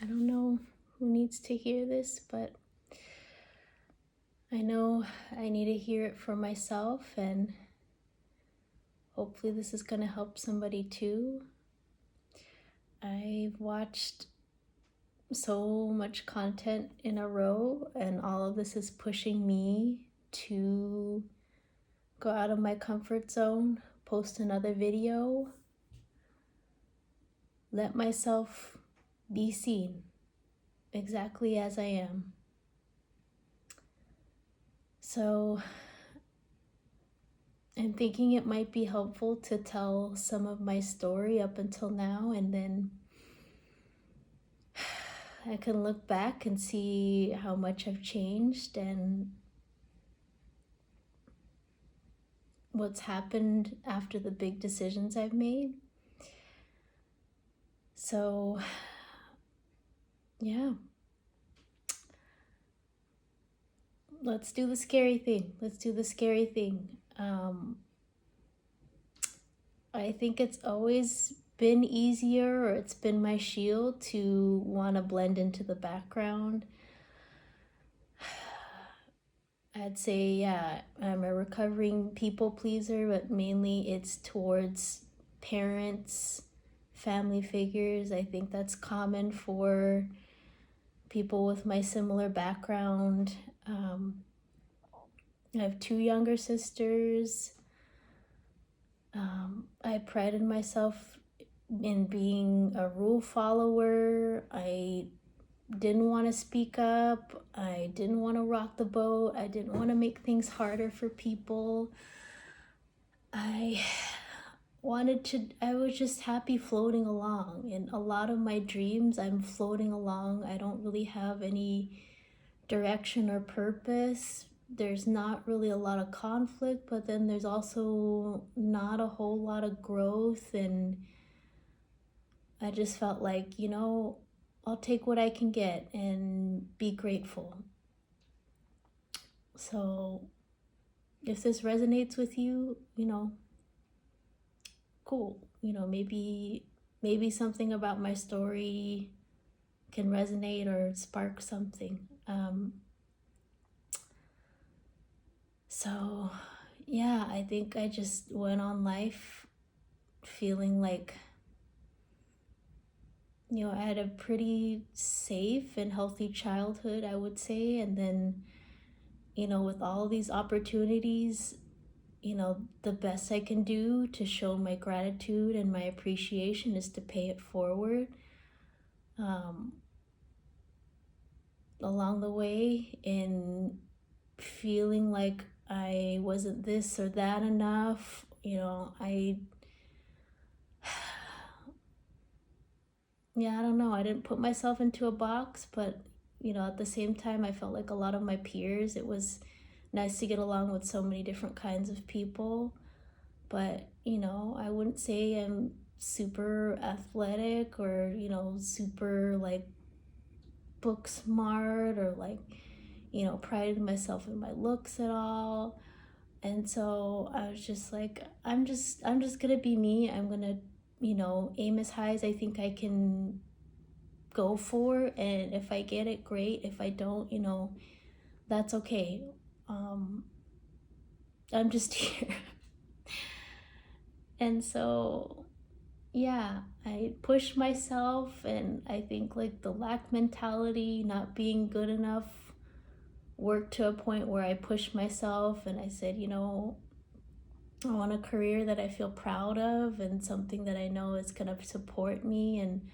I don't know who needs to hear this, but I know I need to hear it for myself, and hopefully this is going to help somebody too. I've watched so much content in a row, and all of this is pushing me to go out of my comfort zone, post another video, let myself be seen exactly as I am. So I'm thinking it might be helpful to tell some of my story up until now, and then I can look back and see how much I've changed and what's happened after the big decisions I've made. So, yeah. Let's do the scary thing. I think it's always been easier, or it's been my shield to want to blend into the background. I'd say, yeah, I'm a recovering people pleaser, but mainly it's towards parents, family figures. I think that's common for people with my similar background. I have 2 younger sisters. I prided myself in being a rule follower. I didn't want to speak up. I didn't want to rock the boat. I didn't want to make things harder for people. I was just happy floating along. In a lot of my dreams, I'm floating along. I don't really have any direction or purpose. There's not really a lot of conflict, but then there's also not a whole lot of growth. And I just felt like, I'll take what I can get and be grateful. So if this resonates with you, cool. Maybe something about my story can resonate or spark something. So yeah, I think I just went on life feeling like, I had a pretty safe and healthy childhood, I would say. And then, with all these opportunities, the best I can do to show my gratitude and my appreciation is to pay it forward. Along the way, in feeling like I wasn't this or that enough, I don't know. I didn't put myself into a box, but, at the same time, I felt like a lot of my peers, it was nice to get along with so many different kinds of people. But, I wouldn't say I'm super athletic or, super like book smart or like, prided myself in my looks at all. And so I was just like, I'm just gonna be me. I'm gonna, aim as high as I think I can go for, and if I get it, great. If I don't, that's okay. I'm just here. And so yeah, I pushed myself, and I think like the lack mentality, not being good enough, worked to a point where I pushed myself and I said, I want a career that I feel proud of and something that I know is going to support me, and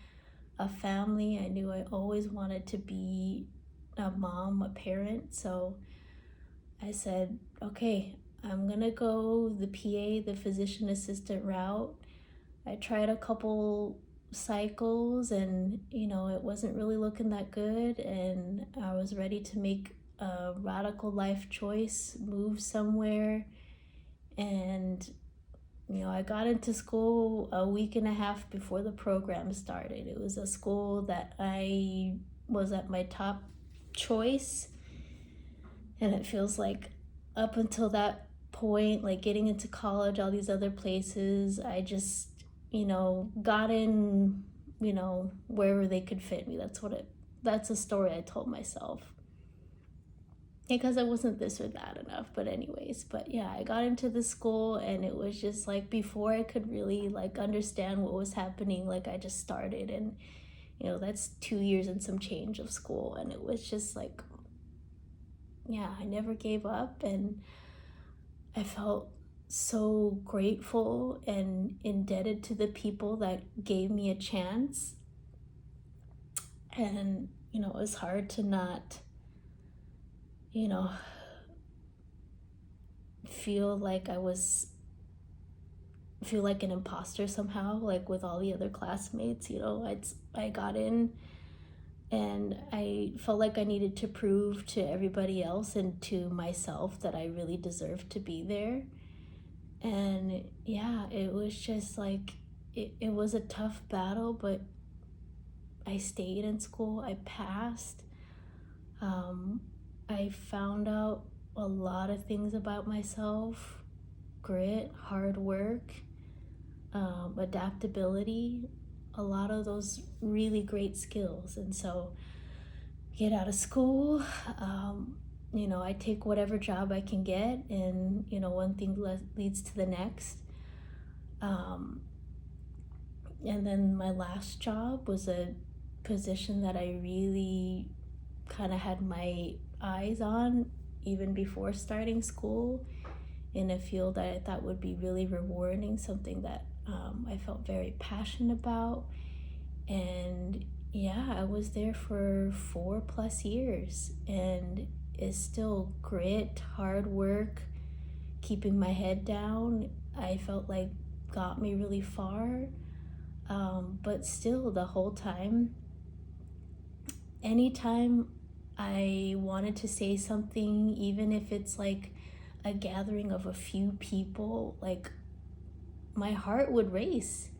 a family. I knew I always wanted to be a mom, a parent. So I said, okay, I'm going to go the PA, the physician assistant route. I tried a couple cycles and, it wasn't really looking that good. And I was ready to make a radical life choice, move somewhere. And, I got into school a week and a half before the program started. It was a school that I was at my top choice. And it feels like up until that point, like getting into college, all these other places, I just, got in wherever they could fit me. That's a story I told myself. Because I wasn't this or that enough, but anyways, but yeah, I got into the school, and it was just like before I could really like understand what was happening, like I just started, and that's 2 years and some change of school, and it was just like, yeah, I never gave up, and I felt so grateful and indebted to the people that gave me a chance. And it was hard to not you know feel like feel like an imposter somehow, like with all the other classmates. I got in, and I felt like I needed to prove to everybody else and to myself that I really deserved to be there. And yeah, it was just like it was a tough battle, but I stayed in school. I passed. I found out a lot of things about myself: grit, hard work, adaptability, a lot of those really great skills. And so, get out of school, I take whatever job I can get, and one thing leads to the next. And then my last job was a position that I really kind of had my eyes on even before starting school, in a field that I thought would be really rewarding, something that I felt very passionate about. And yeah, I was there for 4+ years, and it's still grit, hard work, keeping my head down. I felt like got me really far. But still, the whole time, anytime I wanted to say something, even if it's like a gathering of a few people, like my heart would race.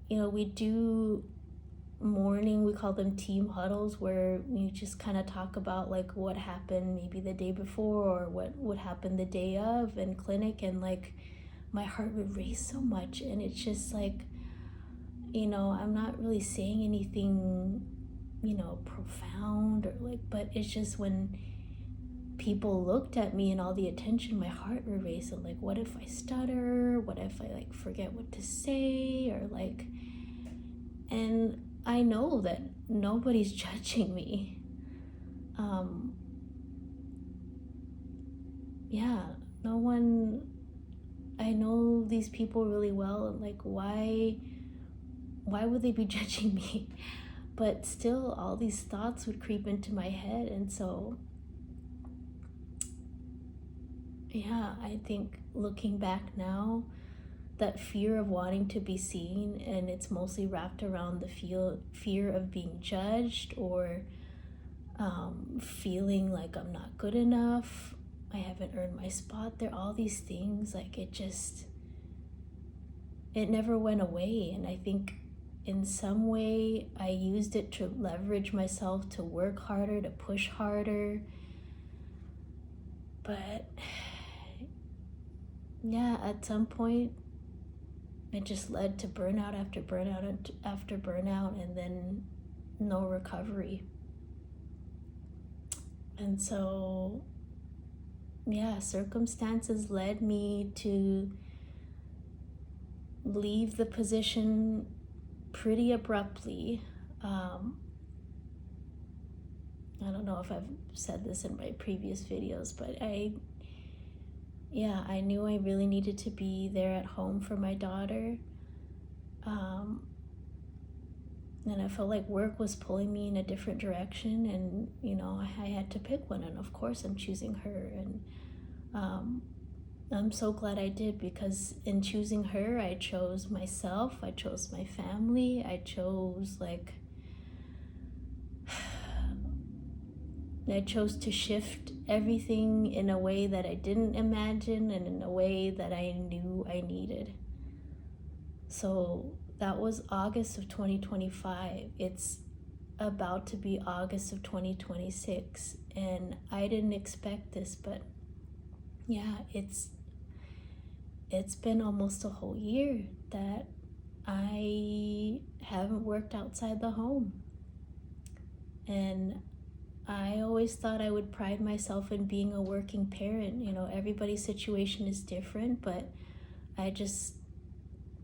We do morning, we call them team huddles, where you just kind of talk about like what happened maybe the day before, or what would happen the day of in clinic, and like my heart would race so much. And it's just like, I'm not really saying anything profound, or like, but it's just when people looked at me and all the attention, my heart would race. And like, what if I stutter? What if I like forget what to say? Or like, and I know that nobody's judging me. Yeah, no one. I know these people really well, and like, why would they be judging me? But still, all these thoughts would creep into my head. And so, yeah, I think looking back now, that fear of wanting to be seen, and it's mostly wrapped around the fear of being judged, or feeling like I'm not good enough, I haven't earned my spot there, all these things, like it never went away. And I think in some way I used it to leverage myself to work harder, to push harder. But yeah, at some point it just led to burnout after burnout after burnout, and then no recovery. And so, yeah, circumstances led me to leave the position pretty abruptly. I don't know if I've said this in my previous videos, but I knew I really needed to be there at home for my daughter. And I felt like work was pulling me in a different direction, and I had to pick one, and of course I'm choosing her. And I'm so glad I did, because in choosing her, I chose myself, I chose my family, I chose to shift everything in a way that I didn't imagine, and in a way that I knew I needed. So that was August of 2025. It's about to be August of 2026, and I didn't expect this, but yeah, it's been almost a whole year that I haven't worked outside the home. And I always thought I would pride myself in being a working parent. You know, everybody's situation is different, but I just,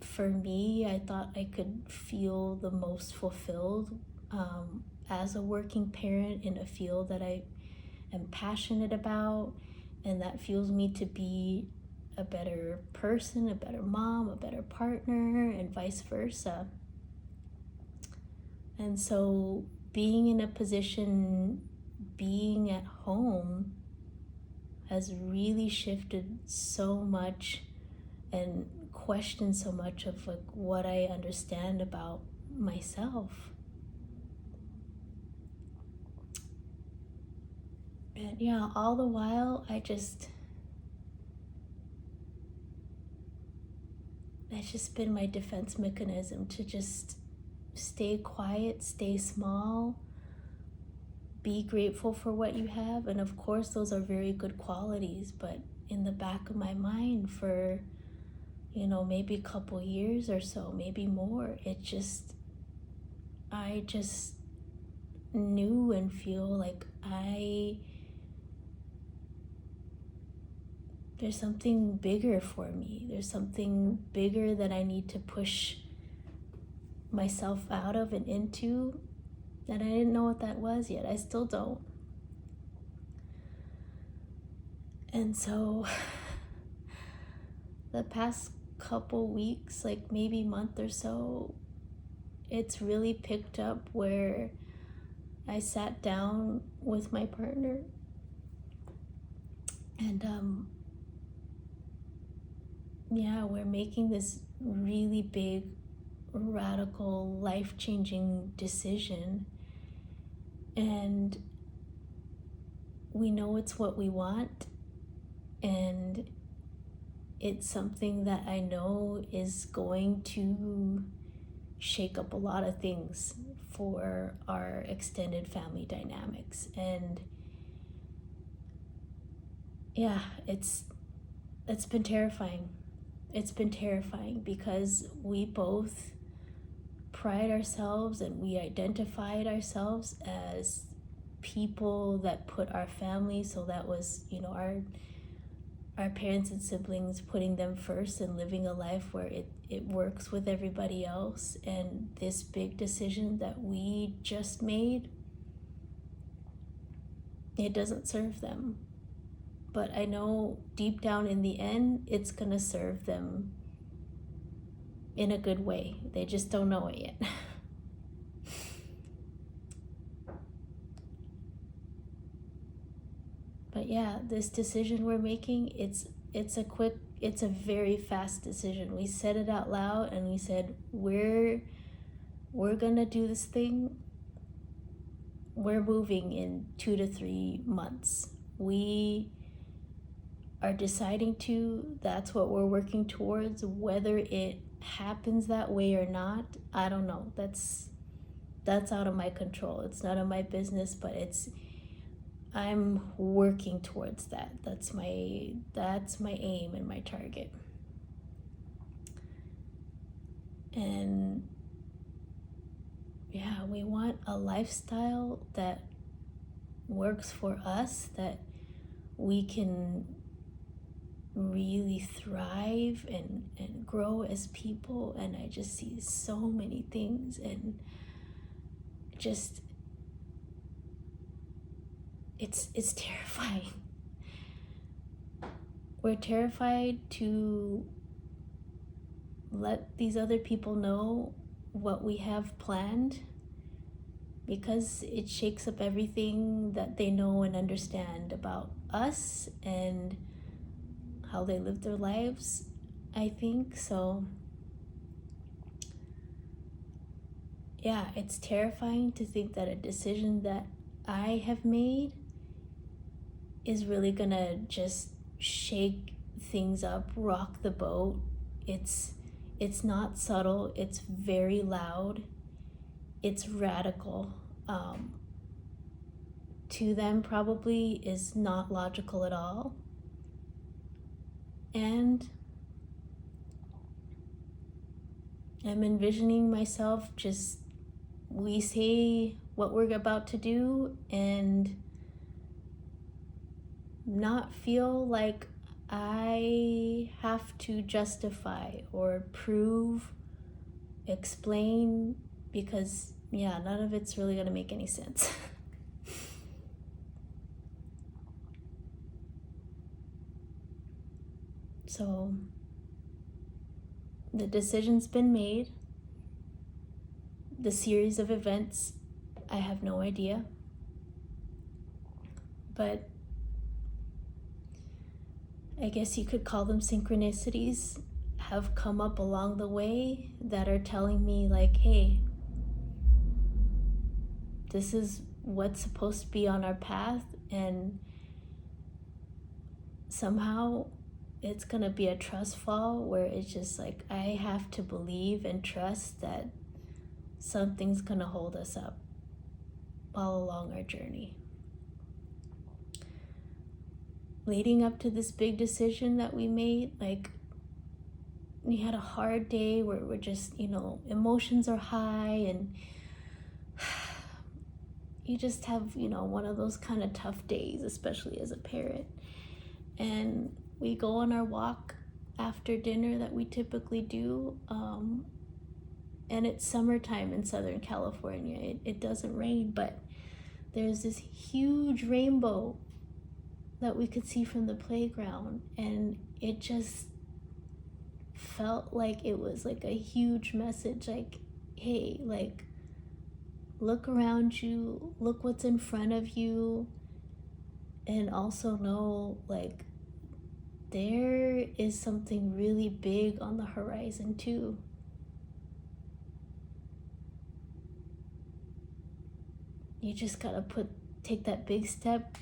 for me, I thought I could feel the most fulfilled as a working parent in a field that I am passionate about, and that fuels me to be a better person, a better mom, a better partner, and vice versa. And so being in a position, being at home, has really shifted so much and questioned so much of like what I understand about myself. And yeah, all the while that's just been my defense mechanism to just stay quiet, stay small, be grateful for what you have. And of course, those are very good qualities, but in the back of my mind for, maybe a couple years or so, maybe more, I just knew and feel like there's something bigger for me. There's something bigger that I need to push myself out of and into, that I didn't know what that was yet. I still don't. And so the past couple weeks, like maybe month or so, it's really picked up where I sat down with my partner and we're making this really big, radical, life-changing decision, and we know it's what we want, and it's something that I know is going to shake up a lot of things for our extended family dynamics. And yeah, it's been terrifying. It's been terrifying because we both pride ourselves and we identified ourselves as people that put our family, so that was, our parents and siblings, putting them first and living a life where it works with everybody else. And this big decision that we just made, it doesn't serve them. But I know deep down in the end, it's gonna serve them in a good way. They just don't know it yet. But yeah, this decision we're making, it's a very fast decision. We said it out loud and we said, we're gonna do this thing. We're moving in 2 to 3 months. We are deciding to, that's what we're working towards. Whether it happens that way or not, I don't know. That's out of my control. It's none of my business, but I'm working towards that. That's my aim and my target. And yeah, we want a lifestyle that works for us, that we can really thrive and grow as people. And I just see so many things, and just it's terrifying. We're terrified to let these other people know what we have planned, because it shakes up everything that they know and understand about us and how they live their lives, I think. So yeah, it's terrifying to think that a decision that I have made is really gonna just shake things up, rock the boat. It's not subtle, it's very loud, it's radical. To them probably is not logical at all. And I'm envisioning myself just, we say what we're about to do and not feel like I have to justify or prove, explain, because yeah, none of it's really gonna make any sense. So the decision's been made. The series of events, I have no idea. But I guess you could call them synchronicities, have come up along the way that are telling me, like, hey, this is what's supposed to be on our path, and somehow it's gonna be a trust fall where it's just like I have to believe and trust that something's gonna hold us up all along our journey. Leading up to this big decision that we made, like, we had a hard day where we're just, emotions are high, and you just have, one of those kind of tough days, especially as a parent. And we go on our walk after dinner that we typically do, and it's summertime in Southern California. It doesn't rain, but there's this huge rainbow that we could see from the playground, and it just felt like it was like a huge message, like, hey, like, look around you, look what's in front of you, and also know, like, there is something really big on the horizon too. You just gotta take that big step,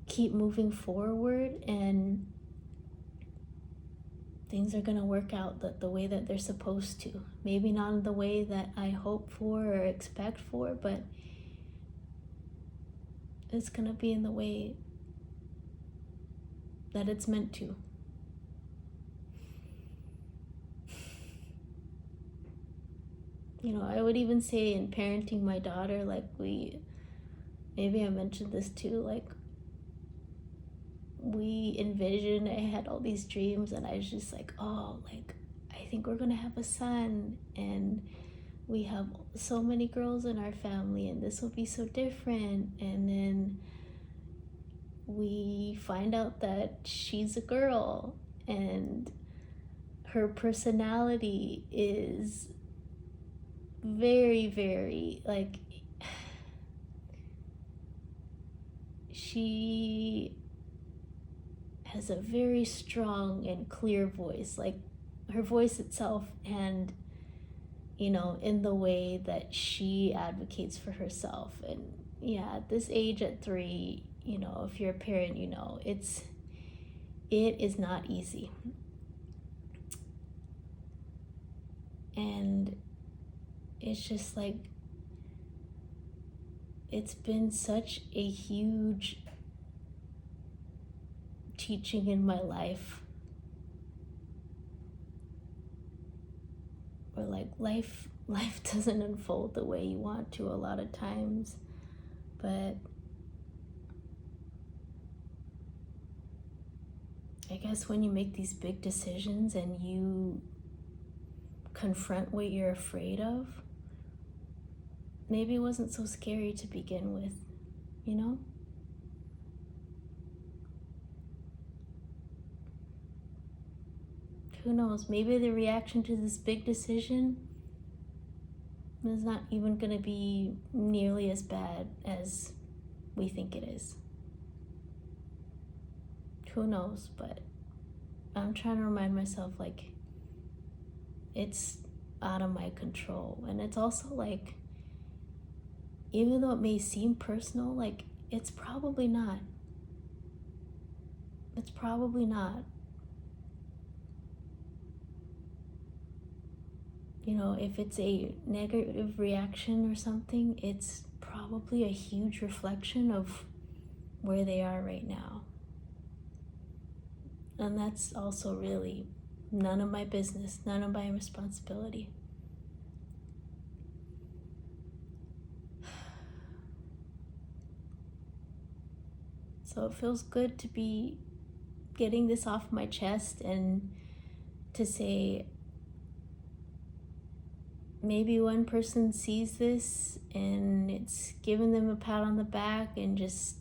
keep moving forward, and things are gonna work out the way that they're supposed to. Maybe not in the way that I hope for or expect for, but it's gonna be in the way that it's meant to. I would even say in parenting my daughter, like, maybe I mentioned this too, like, we envisioned, I had all these dreams, and I was just like, oh, like, I think we're gonna have a son, and we have so many girls in our family, and this will be so different. And then we find out that she's a girl, and her personality is very, very, like, she has a very strong and clear voice, like her voice itself, and in the way that she advocates for herself. And yeah, at this age, at 3, if you're a parent, it is not easy. And it's just like, it's been such a huge teaching in my life, where like life doesn't unfold the way you want to a lot of times. But I guess when you make these big decisions and you confront what you're afraid of, maybe it wasn't so scary to begin with, Who knows? Maybe the reaction to this big decision is not even going to be nearly as bad as we think it is. Who knows? But I'm trying to remind myself, like, it's out of my control. And it's also like, even though it may seem personal, like, it's probably not. It's probably not. If it's a negative reaction or something, it's probably a huge reflection of where they are right now. And that's also really None of my business, none of my responsibility. So it feels good to be getting this off my chest and to say, maybe one person sees this and it's giving them a pat on the back, and just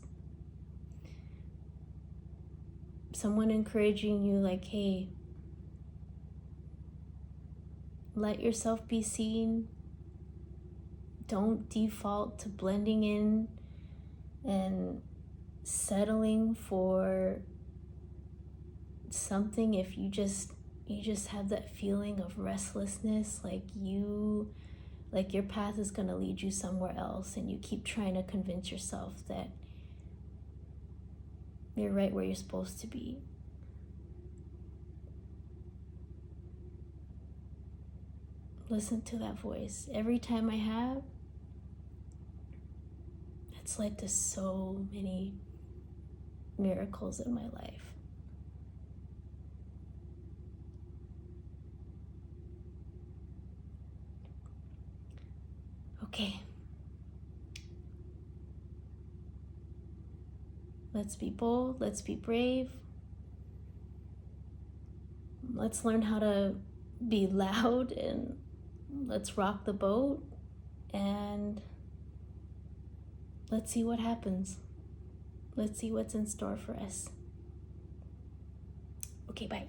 someone encouraging you, like, hey, let yourself be seen. Don't default to blending in and settling for something if you just have that feeling of restlessness, like your path is going to lead you somewhere else, and you keep trying to convince yourself that you're right where you're supposed to be. Listen to that voice. Every time I have, it's led to so many miracles in my life. Okay. Let's be bold. Let's be brave. Let's learn how to be loud, and let's rock the boat, and let's see what happens. Let's see what's in store for us. Okay, bye.